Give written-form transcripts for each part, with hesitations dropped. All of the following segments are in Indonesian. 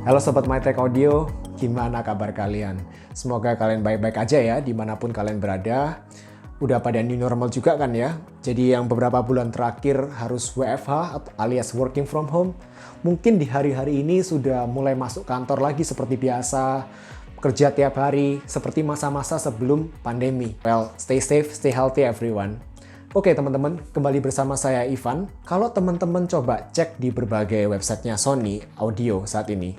Halo Sobat MyTech Audio, gimana kabar kalian? Semoga kalian baik-baik aja ya dimanapun kalian berada. Udah pada new normal juga kan ya? Jadi yang beberapa bulan terakhir harus WFH alias working from home. Mungkin di hari-hari ini sudah mulai masuk kantor lagi seperti biasa. Kerja tiap hari seperti masa-masa sebelum pandemi. Well, stay safe, stay healthy everyone. Oke teman-teman, kembali bersama saya Ivan. Kalau teman-teman coba cek di berbagai websitenya Sony Audio saat ini,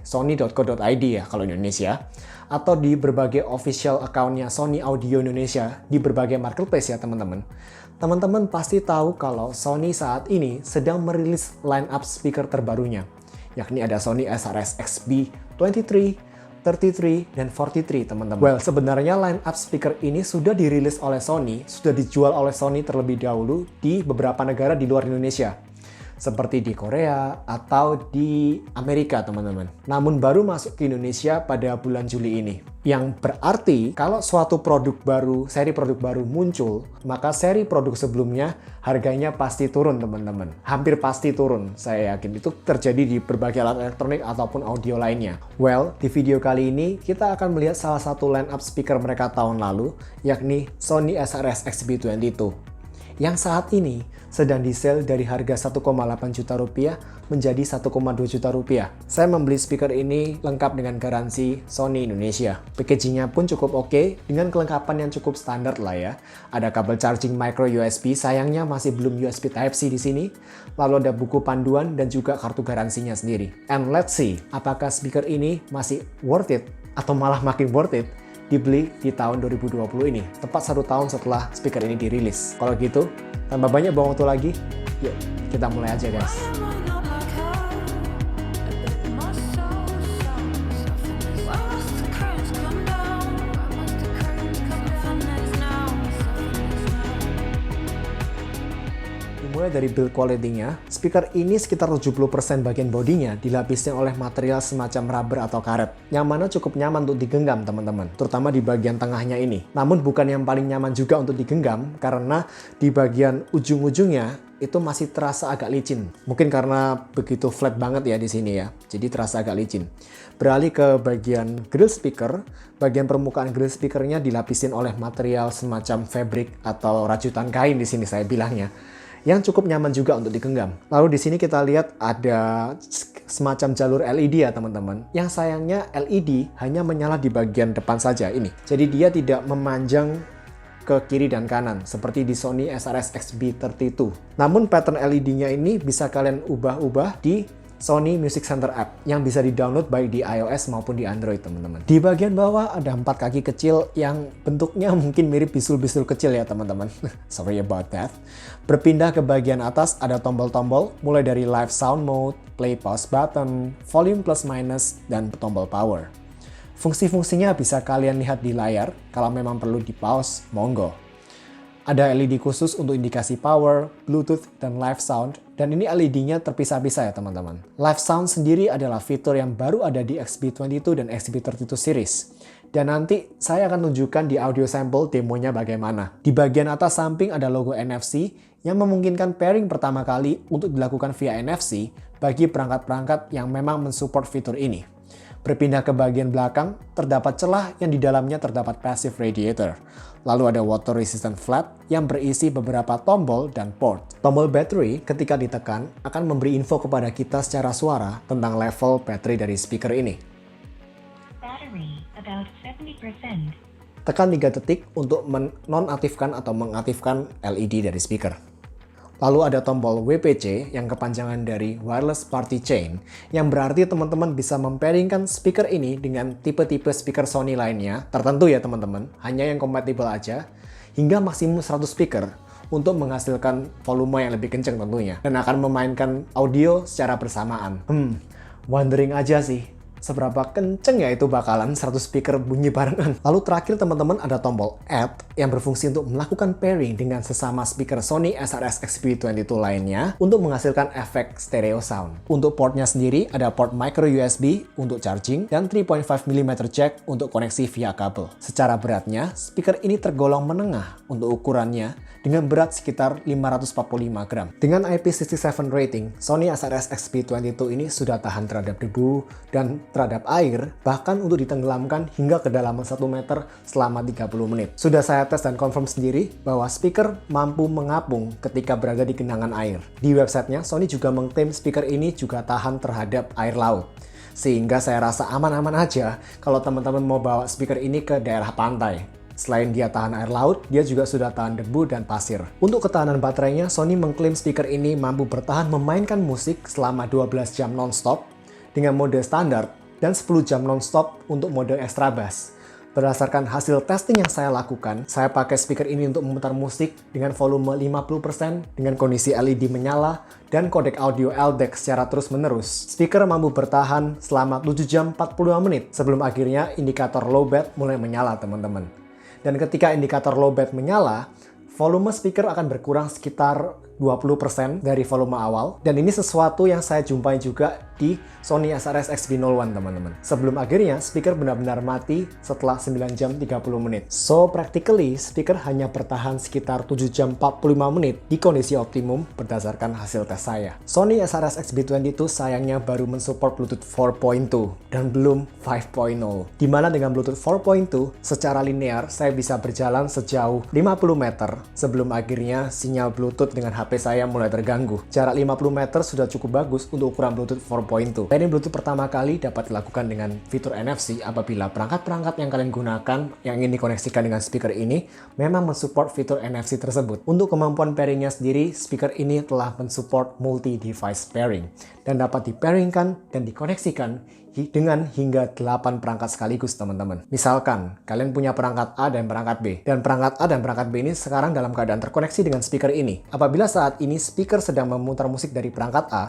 sony.co.id ya kalau di Indonesia, atau di berbagai official account-nya Sony Audio Indonesia di berbagai marketplace ya teman-teman. Teman-teman pasti tahu kalau Sony saat ini sedang merilis line-up speaker terbarunya, yakni ada Sony SRS XB23, 33, dan 43 teman-teman. Well, sebenarnya line-up speaker ini sudah dirilis oleh Sony, sudah dijual oleh Sony terlebih dahulu di beberapa negara di luar Indonesia. Seperti di Korea atau di Amerika teman-teman. Namun baru masuk ke Indonesia pada bulan Juli ini. Yang berarti kalau suatu produk baru, seri produk baru muncul, maka seri produk sebelumnya harganya pasti turun teman-teman. Hampir pasti turun, saya yakin. Itu terjadi di berbagai alat elektronik ataupun audio lainnya. Well, di video kali ini kita akan melihat salah satu line-up speaker mereka tahun lalu, yakni Sony SRS XB22. Yang saat ini sedang di-sale dari harga 1,8 juta rupiah menjadi 1,2 juta rupiah. Saya membeli speaker ini lengkap dengan garansi Sony Indonesia. Packagingnya pun cukup oke, dengan kelengkapan yang cukup standar lah ya. Ada kabel charging micro USB, sayangnya masih belum USB Type-C di sini. Lalu ada buku panduan dan juga kartu garansinya sendiri. And let's see, apakah speaker ini masih worth it atau malah makin worth it dibeli di tahun 2020 ini, tepat 1 tahun setelah speaker ini dirilis. Kalau gitu, tanpa banyak buang waktu lagi, yuk kita mulai aja guys. Mulai dari build quality-nya, speaker ini sekitar 70% bagian bodinya dilapisi oleh material semacam rubber atau karet, yang mana cukup nyaman untuk digenggam teman-teman, terutama di bagian tengahnya ini. Namun bukan yang paling nyaman juga untuk digenggam, karena di bagian ujung-ujungnya itu masih terasa agak licin. Mungkin karena begitu flat banget ya di sini ya, jadi terasa agak licin. Beralih ke bagian grill speaker, bagian permukaan grill speakernya dilapisin oleh material semacam fabric atau rajutan kain di sini saya bilangnya, yang cukup nyaman juga untuk digenggam. Lalu di sini kita lihat ada semacam jalur LED ya teman-teman. Yang sayangnya LED hanya menyala di bagian depan saja ini. Jadi dia tidak memanjang ke kiri dan kanan seperti di Sony SRS XB32. Namun pattern LED-nya ini bisa kalian ubah-ubah di Sony Music Center app yang bisa di-download baik di iOS maupun di Android teman-teman. Di bagian bawah ada 4 kaki kecil yang bentuknya mungkin mirip bisul-bisul kecil ya teman-teman. Sorry about that. Berpindah ke bagian atas ada tombol-tombol mulai dari live sound mode, play pause button, volume plus minus, dan tombol power. Fungsi-fungsinya bisa kalian lihat di layar. Kalau memang perlu di pause, monggo. Ada LED khusus untuk indikasi power, Bluetooth, dan live sound. Dan ini LED-nya terpisah-pisah ya teman-teman. Live sound sendiri adalah fitur yang baru ada di XB22 dan XB32 series. Dan nanti saya akan tunjukkan di audio sample demonya bagaimana. Di bagian atas samping ada logo NFC yang memungkinkan pairing pertama kali untuk dilakukan via NFC bagi perangkat-perangkat yang memang mensupport fitur ini. Berpindah ke bagian belakang, terdapat celah yang di dalamnya terdapat passive radiator. Lalu ada water resistant flap yang berisi beberapa tombol dan port. Tombol battery ketika ditekan akan memberi info kepada kita secara suara tentang level baterai dari speaker ini. Battery about 70%. Tekan 3 detik untuk menonaktifkan atau mengaktifkan LED dari speaker. Lalu ada tombol WPC yang kepanjangan dari Wireless Party Chain, yang berarti teman-teman bisa mempairingkan speaker ini dengan tipe-tipe speaker Sony lainnya, tertentu ya teman-teman, hanya yang kompatibel aja, hingga maksimum 100 speaker untuk menghasilkan volume yang lebih kencang tentunya, dan akan memainkan audio secara bersamaan. Wondering aja sih, seberapa kenceng ya itu bakalan 100 speaker bunyi barengan. Lalu terakhir teman-teman ada tombol Add yang berfungsi untuk melakukan pairing dengan sesama speaker Sony SRS XP22 lainnya untuk menghasilkan efek stereo sound. Untuk portnya sendiri ada port micro USB untuk charging dan 3.5 mm jack untuk koneksi via kabel. Secara beratnya, speaker ini tergolong menengah untuk ukurannya dengan berat sekitar 545 gram. Dengan IP67 rating, Sony SRS XP22 ini sudah tahan terhadap debu dan terhadap air, bahkan untuk ditenggelamkan hingga kedalaman 1 meter selama 30 menit. Sudah saya tes dan confirm sendiri bahwa speaker mampu mengapung ketika berada di genangan air. Di websitenya, Sony juga mengklaim speaker ini juga tahan terhadap air laut. Sehingga saya rasa aman-aman aja kalau teman-teman mau bawa speaker ini ke daerah pantai. Selain dia tahan air laut, dia juga sudah tahan debu dan pasir. Untuk ketahanan baterainya, Sony mengklaim speaker ini mampu bertahan memainkan musik selama 12 jam non-stop dengan mode standar dan 10 jam non-stop untuk mode extra bass. Berdasarkan hasil testing yang saya lakukan, saya pakai speaker ini untuk memutar musik dengan volume 50% dengan kondisi LED menyala dan kodek audio LDAC secara terus-menerus. Speaker mampu bertahan selama 7 jam 45 menit sebelum akhirnya indikator lowbat mulai menyala, teman-teman. Dan ketika indikator lowbat menyala, volume speaker akan berkurang sekitar 20% dari volume awal. Dan ini sesuatu yang saya jumpai juga di Sony SRS XP01, teman-teman. Sebelum akhirnya speaker benar-benar mati setelah 9 jam 30 menit. So, practically speaker hanya bertahan sekitar 7 jam 45 menit di kondisi optimum berdasarkan hasil tes saya. Sony SRS XP22 sayangnya baru mensupport Bluetooth 4.2 dan belum 5.0. Dimana dengan Bluetooth 4.2 secara linear saya bisa berjalan sejauh 50 meter sebelum akhirnya sinyal Bluetooth dengan HP saya mulai terganggu. Jarak 50 meter sudah cukup bagus untuk ukuran Bluetooth 4.2. Pairing Bluetooth pertama kali dapat dilakukan dengan fitur NFC apabila perangkat-perangkat yang kalian gunakan yang ingin dikoneksikan dengan speaker ini memang mensupport fitur NFC tersebut. Untuk kemampuan pairingnya sendiri, speaker ini telah mensupport multi-device pairing dan dapat dipairingkan dan dikoneksikan dengan hingga 8 perangkat sekaligus, teman-teman. Misalkan, kalian punya perangkat A dan perangkat B. Dan perangkat A dan perangkat B ini sekarang dalam keadaan terkoneksi dengan speaker ini. Apabila saat ini speaker sedang memutar musik dari perangkat A,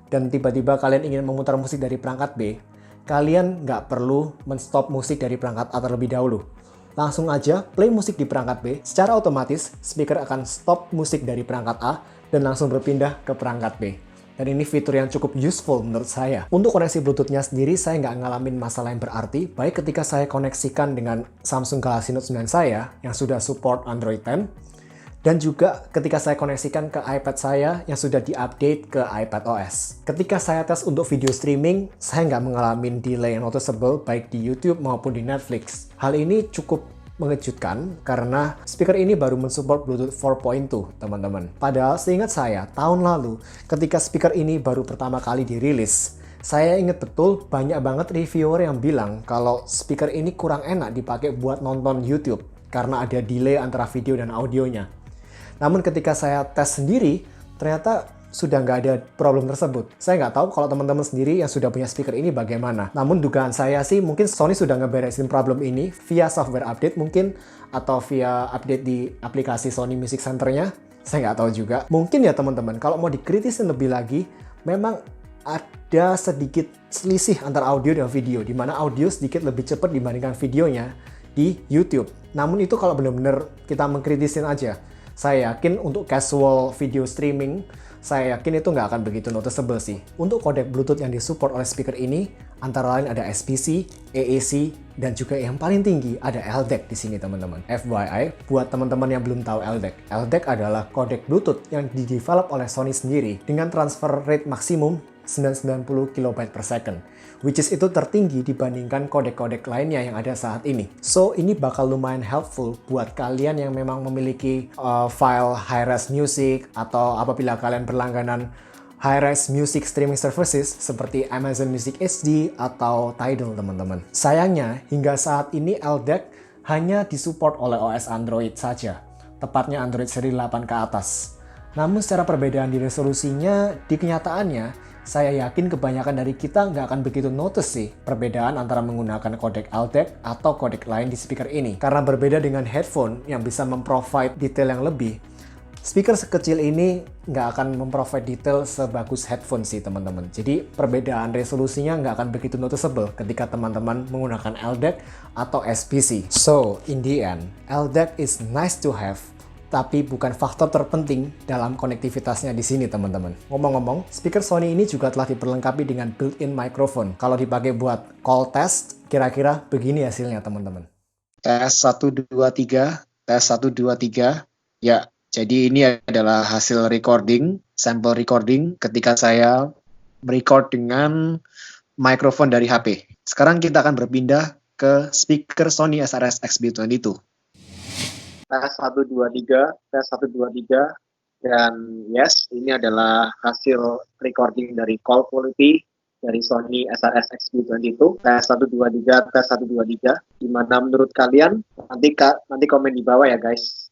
dan tiba-tiba kalian ingin memutar musik dari perangkat B, kalian nggak perlu men-stop musik dari perangkat A terlebih dahulu. Langsung aja play musik di perangkat B, secara otomatis speaker akan stop musik dari perangkat A dan langsung berpindah ke perangkat B. Dan ini fitur yang cukup useful menurut saya. Untuk koneksi Bluetooth-nya sendiri, saya nggak ngalamin masalah yang berarti, baik ketika saya koneksikan dengan Samsung Galaxy Note 9 saya yang sudah support Android 10, dan juga ketika saya koneksikan ke iPad saya yang sudah diupdate ke iPad OS. Ketika saya tes untuk video streaming, saya nggak mengalami delay yang noticeable baik di YouTube maupun di Netflix. Hal ini cukup mengejutkan karena speaker ini baru mensupport Bluetooth 4.2, teman-teman. Padahal seingat saya, tahun lalu ketika speaker ini baru pertama kali dirilis, saya ingat betul banyak banget reviewer yang bilang kalau speaker ini kurang enak dipakai buat nonton YouTube karena ada delay antara video dan audionya. Namun ketika saya tes sendiri, ternyata sudah nggak ada problem tersebut. Saya nggak tahu kalau teman-teman sendiri yang sudah punya speaker ini bagaimana. Namun dugaan saya sih mungkin Sony sudah ngeberesin problem ini via software update mungkin, atau via update di aplikasi Sony Music Center-nya. Saya nggak tahu juga. Mungkin ya teman-teman, kalau mau dikritisin lebih lagi, memang ada sedikit selisih antara audio dan video, di mana audio sedikit lebih cepat dibandingkan videonya di YouTube. Namun itu kalau benar-benar kita mengkritisin aja. Saya yakin untuk casual video streaming, saya yakin itu nggak akan begitu noticeable sih. Untuk kodek Bluetooth yang disupport oleh speaker ini, antara lain ada SPC, AAC, dan juga yang paling tinggi ada LDAC di sini, teman-teman. FYI, buat teman-teman yang belum tahu LDAC, LDAC adalah kodek Bluetooth yang didevelop oleh Sony sendiri dengan transfer rate maksimum 990 KB per second, which is itu tertinggi dibandingkan kodek-kodek lainnya yang ada saat ini. So, ini bakal lumayan helpful buat kalian yang memang memiliki file high-res music, atau apabila kalian berlangganan high-res music streaming services seperti Amazon Music HD atau Tidal, teman-teman. Sayangnya, hingga saat ini LDAC hanya disupport oleh OS Android saja, tepatnya Android seri 8 ke atas. Namun secara perbedaan di resolusinya, di kenyataannya, saya yakin kebanyakan dari kita nggak akan begitu notice sih perbedaan antara menggunakan kodek LDAC atau kodek lain di speaker ini. Karena berbeda dengan headphone yang bisa memprovide detail yang lebih, Speaker sekecil ini nggak akan memprovide detail sebagus headphone sih teman-teman. Jadi perbedaan resolusinya nggak akan begitu noticeable ketika teman-teman menggunakan LDAC atau SPC. So, in the end, LDAC is nice to have, tapi bukan faktor terpenting dalam konektivitasnya di sini teman-teman. Ngomong-ngomong, speaker Sony ini juga telah diperlengkapi dengan built-in microphone. Kalau dipakai buat call test, kira-kira begini hasilnya teman-teman. Tes 1 2 3, tes 1 2 3. Ya, jadi ini adalah hasil recording, sample recording ketika saya merecord dengan mikrofon dari HP. Sekarang kita akan berpindah ke speaker Sony SRS XB22. Tes 1 2 3, tes 1 2 3. Dan yes, ini adalah hasil recording dari call quality dari Sony SRS XB22. Tes 1 2 3, tes 1 2 3. Gimana menurut kalian? Nanti komen di bawah ya guys.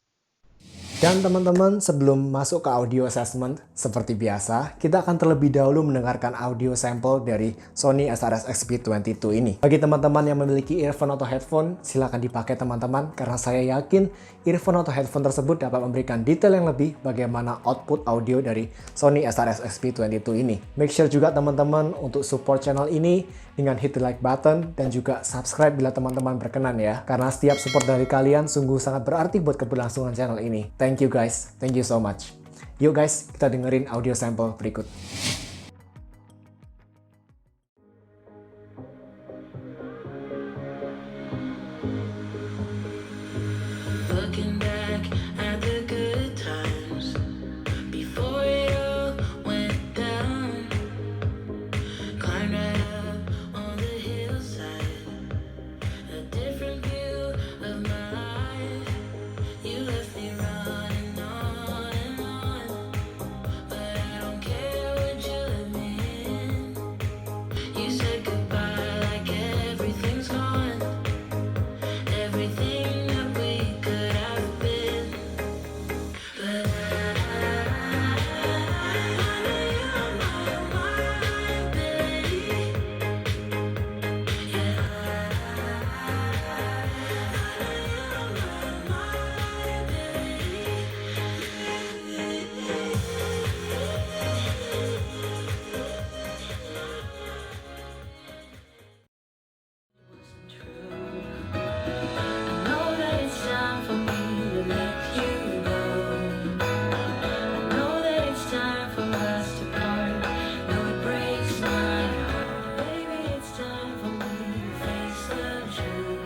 Dan teman-teman, sebelum masuk ke audio assessment, seperti biasa, kita akan terlebih dahulu mendengarkan audio sampel dari Sony SRS XB22 ini. Bagi teman-teman yang memiliki earphone atau headphone, silakan dipakai teman-teman, karena saya yakin earphone atau headphone tersebut dapat memberikan detail yang lebih bagaimana output audio dari Sony SRS XB22 ini. Make sure juga teman-teman untuk support channel ini dengan hit the like button dan juga subscribe bila teman-teman berkenan ya. Karena setiap support dari kalian sungguh sangat berarti buat keberlangsungan channel ini. Thank you guys. Thank you so much. Yuk guys, kita dengerin audio sampel berikut. Looking back at the good times before it all went down. Climbed right up on the hillside, a different view of my life. You left me running on and on, but I don't care what you let me in. You said goodbye like everything's gone, everything that we could have been. But I know you're on my mind, baby. Yeah, I know you're on my mind, baby. I know that it's time for me to let you go. I know that it's time for us to part. No, it breaks my heart. Baby, it's time for me to face the truth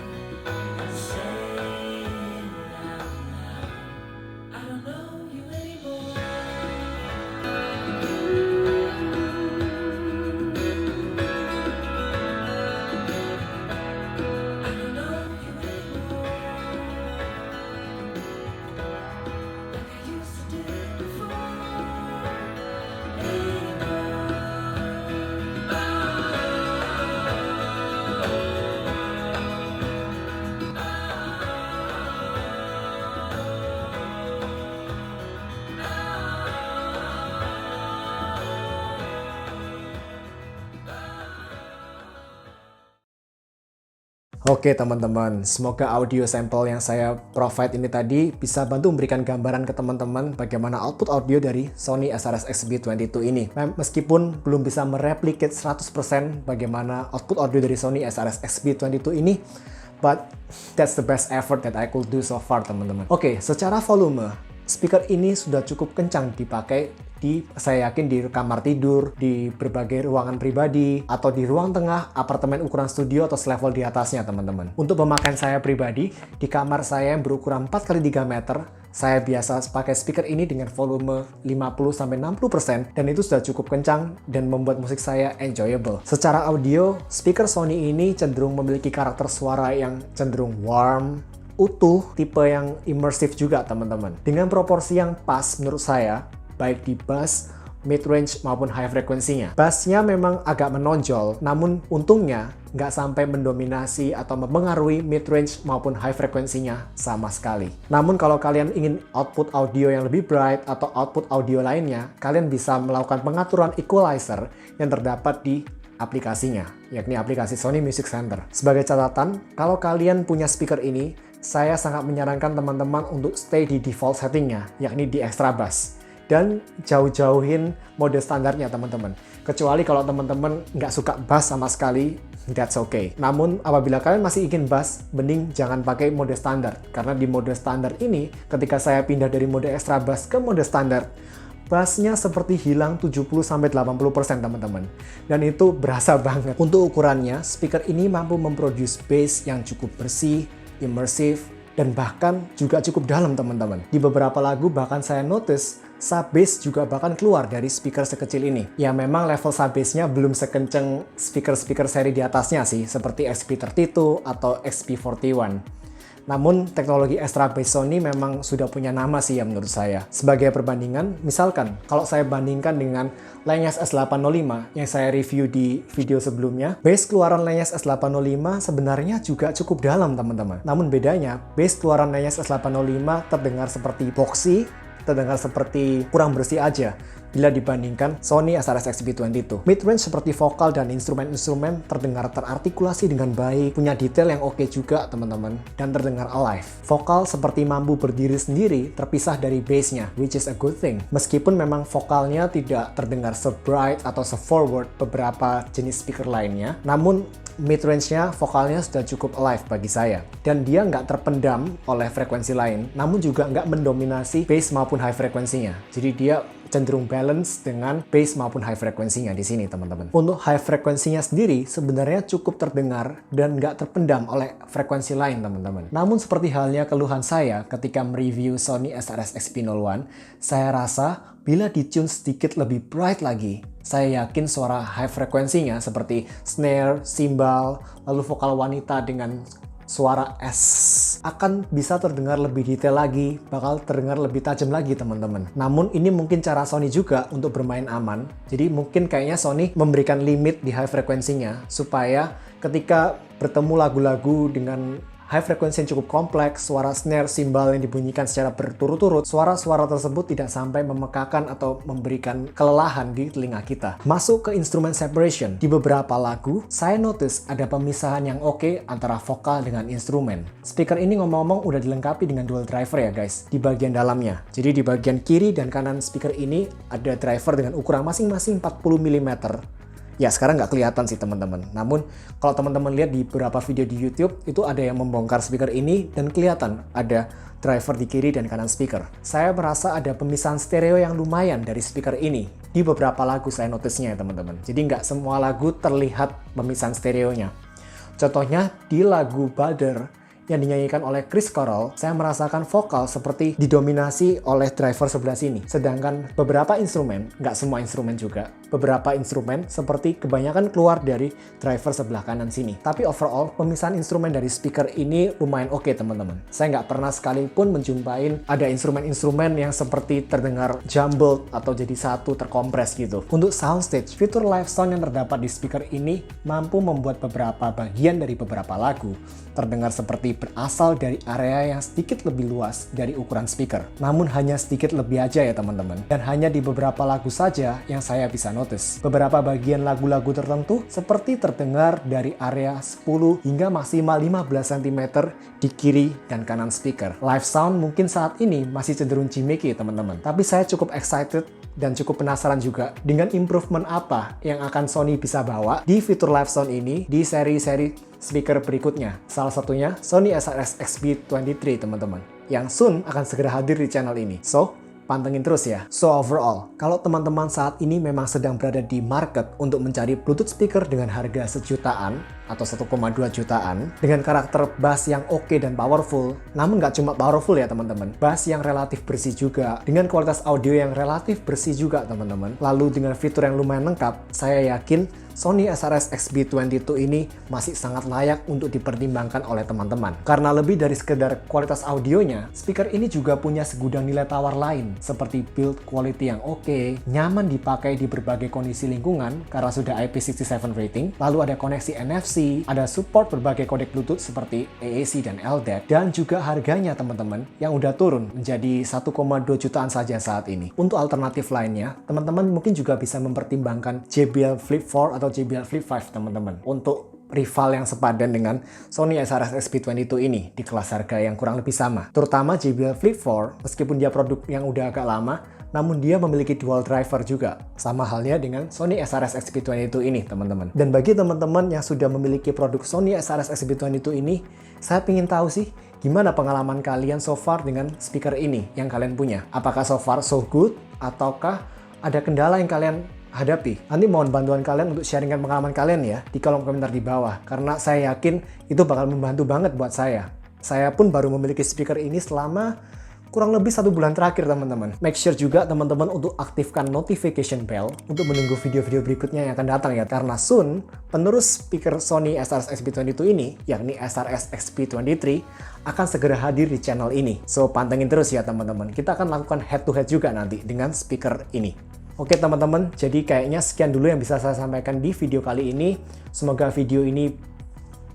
and say it out loud. I don't know you anymore. I don't know you anymore. Like I used to do before. Oke teman-teman, semoga audio sampel yang saya provide ini tadi bisa bantu memberikan gambaran ke teman-teman bagaimana output audio dari Sony SRS XB22 ini. Meskipun belum bisa mereplicate 100% bagaimana output audio dari Sony SRS XB22 ini, but that's the best effort that I could do so far teman-teman. Oke, secara volume, speaker ini sudah cukup kencang dipakai saya yakin di kamar tidur, di berbagai ruangan pribadi, atau di ruang tengah apartemen ukuran studio atau selevel di atasnya teman-teman. Untuk pemakaian saya pribadi, di kamar saya yang berukuran 4x3 meter, saya biasa pakai speaker ini dengan volume 50-60% dan itu sudah cukup kencang dan membuat musik saya enjoyable. Secara audio, speaker Sony ini cenderung memiliki karakter suara yang cenderung warm, utuh, tipe yang immersive juga teman-teman. Dengan proporsi yang pas menurut saya, baik di bass, mid-range maupun high frekuensinya. Bassnya memang agak menonjol, namun untungnya nggak sampai mendominasi atau mempengaruhi mid-range maupun high frekuensinya sama sekali. Namun kalau kalian ingin output audio yang lebih bright atau output audio lainnya, kalian bisa melakukan pengaturan equalizer yang terdapat di aplikasinya, yakni aplikasi Sony Music Center. Sebagai catatan, kalau kalian punya speaker ini, saya sangat menyarankan teman-teman untuk stay di default settingnya, yakni di extra bass. Dan jauh-jauhin mode standarnya teman-teman. Kecuali kalau teman-teman nggak suka bass sama sekali, that's okay. Namun apabila kalian masih ingin bass, mending jangan pakai mode standar. Karena di mode standar ini, ketika saya pindah dari mode extra bass ke mode standar, bassnya seperti hilang 70-80% teman-teman. Dan itu berasa banget. Untuk ukurannya, speaker ini mampu memproduce bass yang cukup bersih, immersive, dan bahkan juga cukup dalam teman-teman. Di beberapa lagu bahkan saya notice sub bass juga bahkan keluar dari speaker sekecil ini. Ya memang level sub bass-nya belum sekenceng speaker-speaker seri di atasnya sih, seperti XP32 atau XP41. Namun teknologi extra bass Sony memang sudah punya nama sih ya menurut saya. Sebagai perbandingan, misalkan kalau saya bandingkan dengan Langes S805 yang saya review di video sebelumnya, bass keluaran Langes S805 sebenarnya juga cukup dalam teman-teman. Namun bedanya, bass keluaran Langes S805 terdengar seperti boxy, terdengar seperti kurang bersih aja bila dibandingkan Sony SRS XP22. Mid-range seperti vokal dan instrumen-instrumen terdengar terartikulasi dengan baik, punya detail yang oke juga teman-teman, dan terdengar alive. Vokal seperti mampu berdiri sendiri terpisah dari bass-nya, which is a good thing. Meskipun memang vokalnya tidak terdengar se-bright atau se-forward beberapa jenis speaker lainnya, namun mid-range-nya vokalnya sudah cukup alive bagi saya. Dan dia nggak terpendam oleh frekuensi lain, namun juga nggak mendominasi bass maupun high frekuensinya. Jadi dia cenderung balance dengan bass maupun high frekuensinya di sini teman-teman. Untuk high frekuensinya sendiri sebenarnya cukup terdengar dan nggak terpendam oleh frekuensi lain teman-teman. Namun seperti halnya keluhan saya ketika mereview Sony SRS XP01, saya rasa bila ditune sedikit lebih bright lagi, saya yakin suara high frekuensinya seperti snare, cymbal, lalu vokal wanita dengan suara S akan bisa terdengar lebih detail lagi, bakal terdengar lebih tajam lagi teman-teman. Namun ini mungkin cara Sony juga untuk bermain aman. Jadi mungkin kayaknya Sony memberikan limit di high frekuensinya supaya ketika bertemu lagu-lagu dengan high frekuensi yang cukup kompleks, suara snare, cymbal yang dibunyikan secara berturut-turut, suara-suara tersebut tidak sampai memekakan atau memberikan kelelahan di telinga kita. Masuk ke instrument separation. Di beberapa lagu, saya notice ada pemisahan yang oke antara vokal dengan instrumen. Speaker ini ngomong-ngomong udah dilengkapi dengan dual driver ya guys, di bagian dalamnya. Jadi di bagian kiri dan kanan speaker ini ada driver dengan ukuran masing-masing 40 mm. Ya sekarang nggak kelihatan sih teman-teman. Namun kalau teman-teman lihat di beberapa video di YouTube itu ada yang membongkar speaker ini dan kelihatan ada driver di kiri dan kanan speaker. Saya merasa ada pemisahan stereo yang lumayan dari speaker ini. Di beberapa lagu saya notice-nya ya teman-teman. Jadi nggak semua lagu terlihat pemisahan stereonya. Contohnya di lagu Butter yang dinyanyikan oleh Chris Cornell, saya merasakan vokal seperti didominasi oleh driver sebelah sini. Sedangkan beberapa instrumen, nggak semua instrumen juga, beberapa instrumen seperti kebanyakan keluar dari driver sebelah kanan sini. Tapi overall, pemisahan instrumen dari speaker ini lumayan oke teman-teman. Saya nggak pernah sekalipun menjumpai ada instrumen-instrumen yang seperti terdengar jumbled atau jadi satu terkompres gitu. Untuk soundstage, fitur live sound yang terdapat di speaker ini mampu membuat beberapa bagian dari beberapa lagu terdengar seperti berasal dari area yang sedikit lebih luas dari ukuran speaker. Namun hanya sedikit lebih aja ya teman-teman. Dan hanya di beberapa lagu saja yang saya bisa notice. Beberapa bagian lagu-lagu tertentu seperti terdengar dari area 10 hingga maksimal 15 cm di kiri dan kanan speaker. Live sound mungkin saat ini masih cenderung gimmicky teman-teman. Tapi saya cukup excited dan cukup penasaran juga dengan improvement apa yang akan Sony bisa bawa di fitur live sound ini di seri-seri speaker berikutnya. Salah satunya Sony SRS XP23 teman-teman, yang soon akan segera hadir di channel ini. So, pantengin terus ya. So overall, kalau teman-teman saat ini memang sedang berada di market untuk mencari Bluetooth speaker dengan harga sejutaan atau 1,2 jutaan dengan karakter bass yang oke dan powerful, namun nggak cuma powerful ya teman-teman, bass yang relatif bersih juga, dengan kualitas audio yang relatif bersih juga teman-teman, lalu dengan fitur yang lumayan lengkap, saya yakin Sony SRS XP22 ini masih sangat layak untuk dipertimbangkan oleh teman-teman. Karena lebih dari sekedar kualitas audionya, speaker ini juga punya segudang nilai tawar lain, seperti build quality yang oke, nyaman dipakai di berbagai kondisi lingkungan karena sudah IP67 rating, lalu ada koneksi NFC, ada support berbagai kodek Bluetooth seperti AAC dan LDAC, dan juga harganya teman-teman yang udah turun menjadi 1,2 jutaan saja saat ini. Untuk alternatif lainnya, teman-teman mungkin juga bisa mempertimbangkan JBL Flip 4 atau JBL Flip 5 teman-teman untuk rival yang sepadan dengan Sony SRS XP22 ini di kelas harga yang kurang lebih sama. Terutama JBL Flip 4, meskipun dia produk yang udah agak lama, namun dia memiliki dual driver juga. Sama halnya dengan Sony SRS XP22 ini, teman-teman. Dan bagi teman-teman yang sudah memiliki produk Sony SRS XP22 ini, saya ingin tahu sih, gimana pengalaman kalian so far dengan speaker ini yang kalian punya? Apakah so far so good? Ataukah ada kendala yang kalian hadapi? Nanti mohon bantuan kalian untuk sharingkan pengalaman kalian ya di kolom komentar di bawah, karena saya yakin itu bakal membantu banget buat saya. Saya pun baru memiliki speaker ini selama kurang lebih 1 bulan terakhir, teman-teman. Make sure juga teman-teman untuk aktifkan notification bell untuk menunggu video-video berikutnya yang akan datang ya, karena soon penerus speaker Sony SRS XP22 ini, yakni SRS XP23, akan segera hadir di channel ini. So pantengin terus ya teman-teman. Kita akan lakukan head to head juga nanti dengan speaker ini. Oke teman-teman, jadi kayaknya sekian dulu yang bisa saya sampaikan di video kali ini. Semoga video ini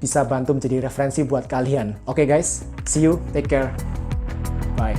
bisa bantu menjadi referensi buat kalian. Oke guys, see you, take care, bye.